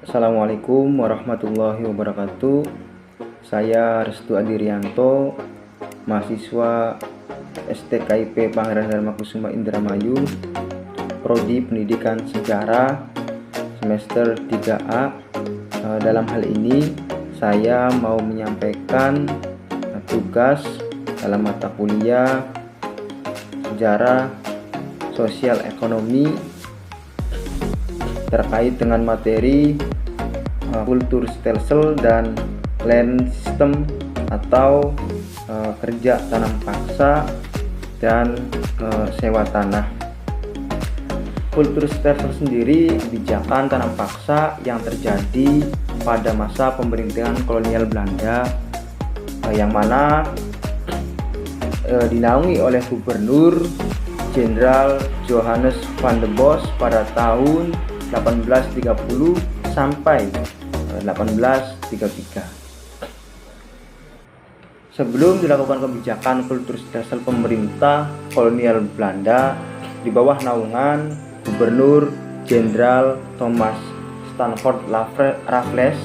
Assalamualaikum warahmatullahi wabarakatuh. Saya Restu Adirianto, mahasiswa STKIP Pangeran Darmakusuma Indramayu, Prodi Pendidikan Sejarah semester 3A. Dalam hal ini saya mau menyampaikan tugas dalam mata kuliah Sejarah Sosial Ekonomi terkait dengan materi kultur stelsel dan land system atau kerja tanam paksa dan sewa tanah. Kultur stelsel sendiri kebijakan tanam paksa yang terjadi pada masa pemerintahan kolonial Belanda, yang mana dinaungi oleh Gubernur Jenderal Johannes van der Bos pada tahun 1830 sampai 1833. Sebelum dilakukan kebijakan kultur stelsel pemerintah kolonial Belanda di bawah naungan Gubernur Jenderal Thomas Stanford Raffles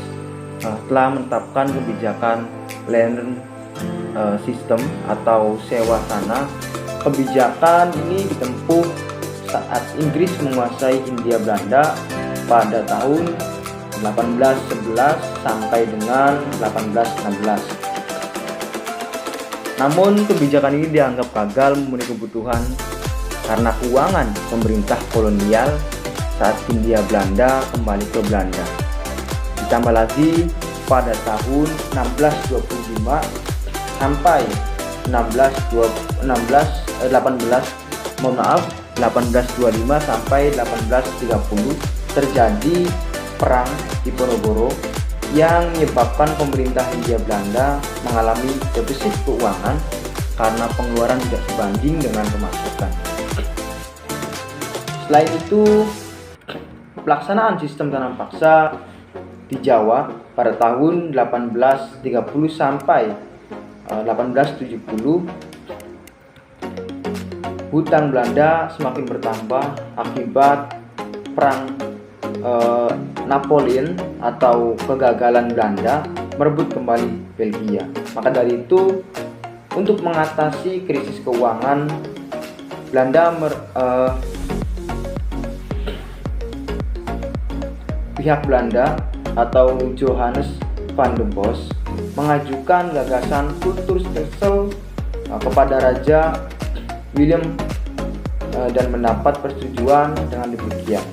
telah menetapkan kebijakan land system atau sewa tanah. Kebijakan ini ditempuh saat Inggris menguasai Hindia Belanda pada tahun 1811 sampai dengan 1816. Namun kebijakan ini dianggap gagal memenuhi kebutuhan karena keuangan pemerintah kolonial saat Hindia Belanda kembali ke Belanda. Ditambah lagi pada tahun 1625 sampai 1825 sampai 1830 terjadi perang Diponegoro yang menyebabkan pemerintah Hindia Belanda mengalami defisit keuangan karena pengeluaran tidak sebanding dengan pemasukan. Selain itu, pelaksanaan sistem tanam paksa di Jawa pada tahun 1830 sampai 1870, hutang Belanda semakin bertambah akibat perang Napoleon atau kegagalan Belanda merebut kembali Belgia. Maka dari itu, untuk mengatasi krisis keuangan, pihak Belanda atau Johannes van der Bos mengajukan gagasan kultur stelsel kepada Raja Willem dan mendapat persetujuan dengan demikian.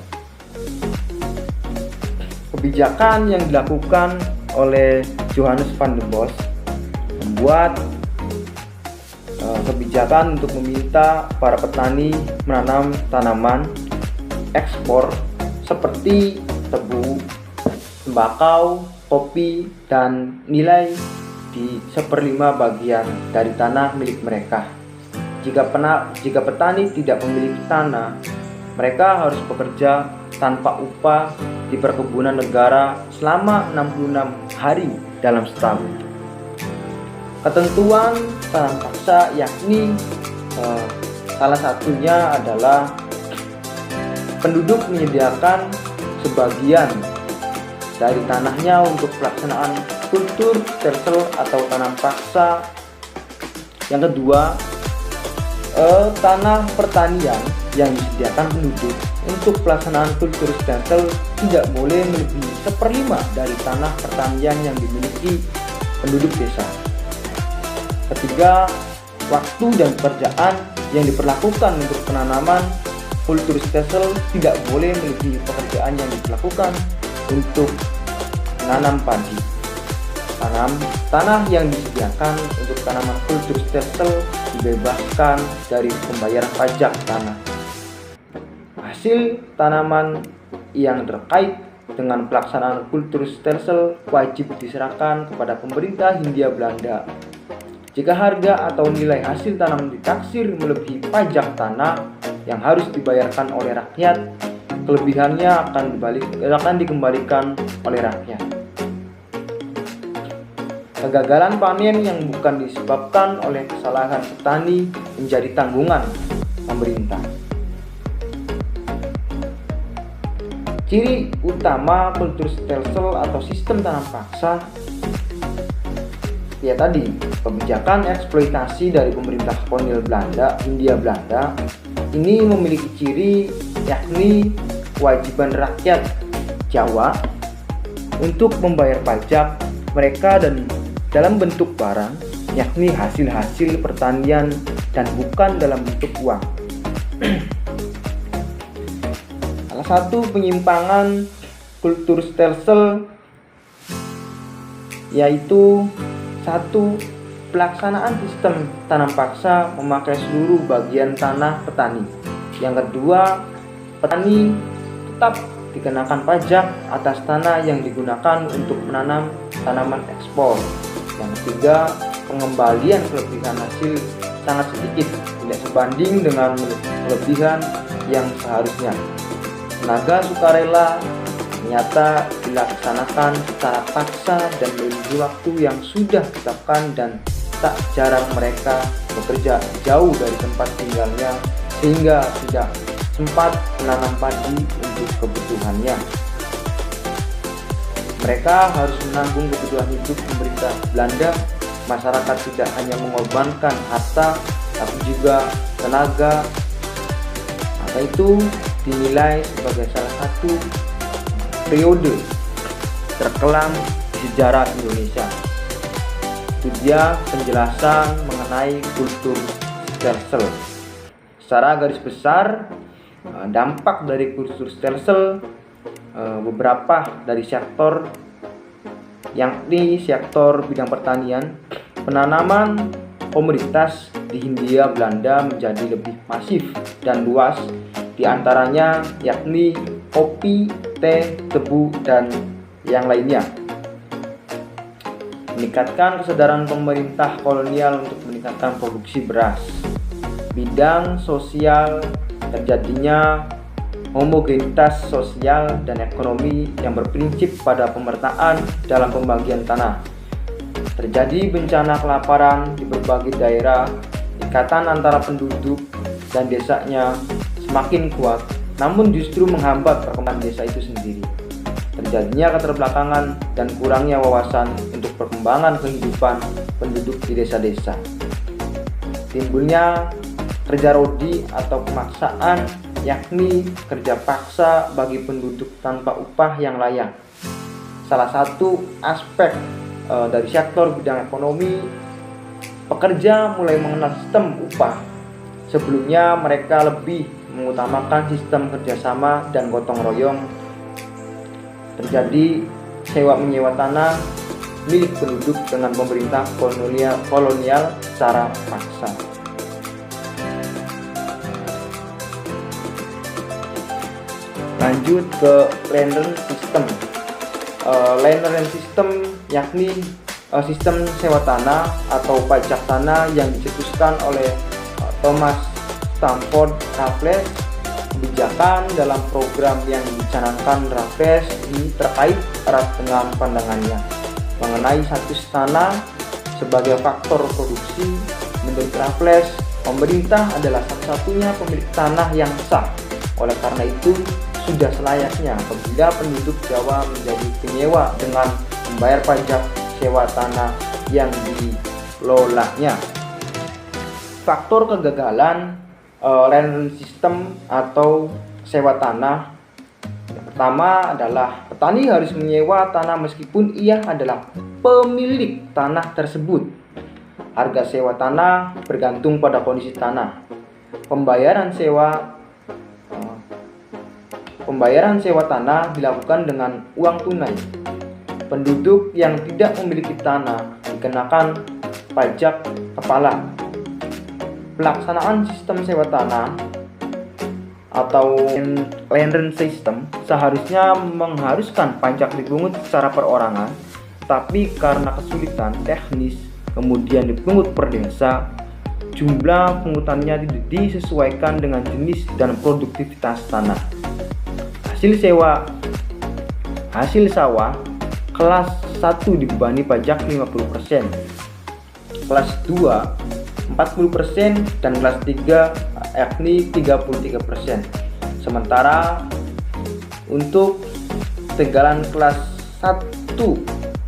Kebijakan yang dilakukan oleh Johannes van der Bos membuat kebijakan untuk meminta para petani menanam tanaman ekspor seperti tebu, tembakau, kopi, dan nilai di 1/5 bagian dari tanah milik mereka. Jika petani tidak memiliki tanah, mereka harus bekerja tanpa upah di perkebunan negara selama 66 hari dalam setahun. Ketentuan tanam paksa yakni salah satunya adalah penduduk menyediakan sebagian dari tanahnya untuk pelaksanaan kultur stelsel atau tanam paksa. Yang kedua, tanah pertanian yang disediakan penduduk untuk pelaksanaan kultur stelsel tidak boleh melebihi 1/5 dari tanah pertanian yang dimiliki penduduk desa. Ketiga, waktu dan pekerjaan yang diperlakukan untuk penanaman kultur stelsel tidak boleh melebihi pekerjaan yang dilakukan untuk menanam padi. Tanah yang disediakan untuk tanaman kultur stelsel dibebaskan dari pembayaran pajak tanah. Hasil tanaman yang terkait dengan pelaksanaan kultur stelsel wajib diserahkan kepada pemerintah Hindia Belanda. Jika harga atau nilai hasil tanaman ditaksir melebihi pajak tanah yang harus dibayarkan oleh rakyat, kelebihannya akan dikembalikan oleh rakyat. Kegagalan panen yang bukan disebabkan oleh kesalahan petani menjadi tanggungan pemerintah. Ciri utama kultur stelsel atau sistem tanam paksa ya tadi, kebijakan eksploitasi dari pemerintah kolonial Hindia Belanda ini memiliki ciri yakni kewajiban rakyat Jawa untuk membayar pajak mereka dan dalam bentuk barang, yakni hasil-hasil pertanian dan bukan dalam bentuk uang. Salah satu penyimpangan kultur stelsel yaitu satu, pelaksanaan sistem tanam paksa memakai seluruh bagian tanah petani. Yang kedua, petani tetap dikenakan pajak atas tanah yang digunakan untuk menanam tanaman ekspor. Yang ketiga, pengembalian kelebihan hasil sangat sedikit, tidak sebanding dengan kelebihan yang seharusnya. Tenaga sukarela ternyata dilaksanakan secara paksa dan melebihi waktu yang sudah ditetapkan, dan tak jarang mereka bekerja jauh dari tempat tinggalnya sehingga tidak sempat menanam padi untuk kebutuhannya. Mereka harus menanggung kebutuhan hidup pemerintah Belanda. Masyarakat tidak hanya mengorbankan harta tapi juga tenaga. Maka itu dinilai sebagai salah satu periode terkelam di sejarah Indonesia. Itu dia penjelasan mengenai kultur stelsel. Secara garis besar, dampak dari kultur stelsel beberapa dari sektor, yakni sektor bidang pertanian, penanaman komoditas di Hindia Belanda menjadi lebih masif dan luas, di antaranya yakni kopi, teh, tebu, dan yang lainnya. Meningkatkan kesadaran pemerintah kolonial untuk meningkatkan produksi beras. Bidang sosial, terjadinya homogenitas sosial dan ekonomi yang berprinsip pada pemertaan dalam pembagian tanah. Terjadi bencana kelaparan di berbagai daerah, ikatan antara penduduk dan desanya semakin kuat, namun justru menghambat perkembangan desa itu sendiri. Terjadinya keterbelakangan dan kurangnya wawasan untuk perkembangan kehidupan penduduk di desa-desa. Timbulnya kerja rodi atau pemaksaan, yakni kerja paksa bagi penduduk tanpa upah yang layak. Salah satu aspek dari sektor bidang ekonomi, pekerja mulai mengenal sistem upah. Sebelumnya mereka lebih mengutamakan sistem kerjasama dan gotong royong. Terjadi sewa-menyewa tanah milik penduduk dengan pemerintah kolonial secara paksa. Lanjut ke land system. Land system yakni sistem sewa tanah atau pajak tanah yang dicetuskan oleh Thomas Stamford Raffles. Kebijakan dalam program yang dicanangkan Raffles ini terkait erat dengan pandangannya mengenai status tanah sebagai faktor produksi. Menurut Raffles, pemerintah adalah satu-satunya pemilik tanah yang sah. Oleh karena itu, sudah selayaknya apabila penduduk Jawa menjadi penyewa dengan membayar pajak sewa tanah yang dilolanya. Faktor kegagalan land system atau sewa tanah, yang pertama adalah petani harus menyewa tanah meskipun ia adalah pemilik tanah tersebut. Harga sewa tanah bergantung pada kondisi tanah. Pembayaran sewa tanah dilakukan dengan uang tunai. Penduduk yang tidak memiliki tanah dikenakan pajak kepala. Pelaksanaan sistem sewa tanah atau land rent system seharusnya mengharuskan pajak dipungut secara perorangan, tapi karena kesulitan teknis kemudian dipungut per desa. Jumlah pungutannya disesuaikan dengan jenis dan produktivitas tanah. Hasil sawah kelas 1 dibebani pajak 50%, kelas 2 40%, dan kelas 3 yakni 33%. Sementara Untuk ketegalan kelas 1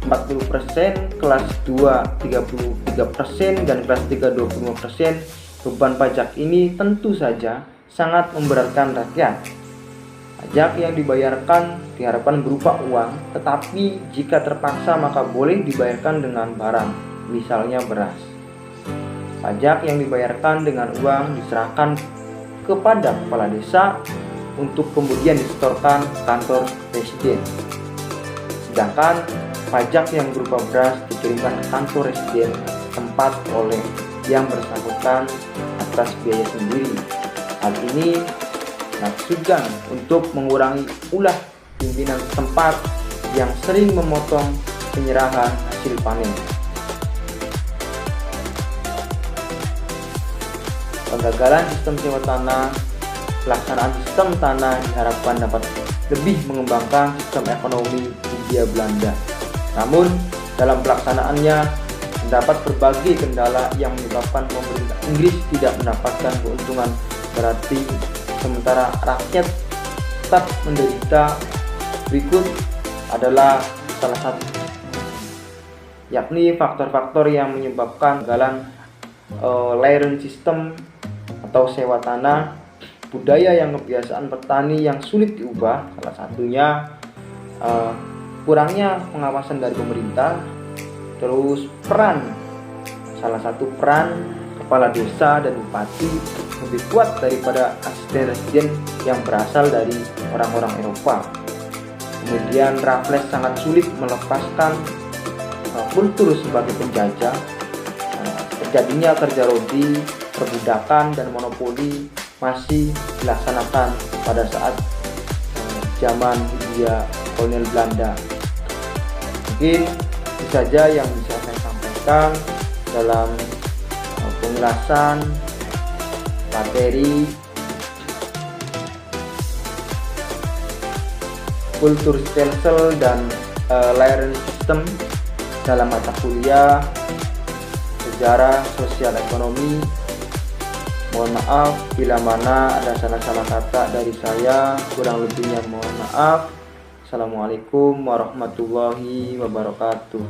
40%, kelas 2 33%, dan kelas 3 25%. Beban pajak ini tentu saja sangat memberatkan rakyat. Pajak yang dibayarkan diharapkan berupa uang, tetapi jika terpaksa maka boleh dibayarkan dengan barang, misalnya beras. Pajak yang dibayarkan dengan uang diserahkan kepada kepala desa untuk kemudian disetorkan kantor residen. Sedangkan pajak yang berupa beras dikirimkan ke kantor residen tempat oleh yang bersangkutan atas biaya sendiri. Hal ini maksudkan untuk mengurangi ulah pimpinan setempat yang sering memotong penyerahan hasil panen. Penggagalan sistem sewa tanah. Pelaksanaan sistem tanah diharapkan dapat lebih mengembangkan sistem ekonomi Hindia Belanda. Namun, dalam pelaksanaannya terdapat berbagai kendala yang menyebabkan pemerintah Inggris tidak mendapatkan keuntungan berarti sementara rakyat tetap menderita. Berikut adalah salah satu, yakni faktor-faktor yang menyebabkan kegagalan layering system atau sewa tanah. Budaya yang kebiasaan petani yang sulit diubah, salah satunya kurangnya pengawasan dari pemerintah. Terus salah satu peran kepala desa dan bupati lebih kuat daripada asisten residen yang berasal dari orang-orang Eropa. Kemudian Raffles sangat sulit melepaskan kultur sebagai penjajah. Terjadinya kerja rodi, perbudakan, dan monopoli masih dilaksanakan pada saat zaman Hindia kolonial Belanda. Mungkin itu saja yang bisa saya sampaikan dalam penjelasan materi kultur stelsel dan layering system dalam mata kuliah sejarah sosial ekonomi. Mohon maaf bila mana ada salah-salah kata dari saya, kurang lebihnya mohon maaf. Assalamualaikum warahmatullahi wabarakatuh.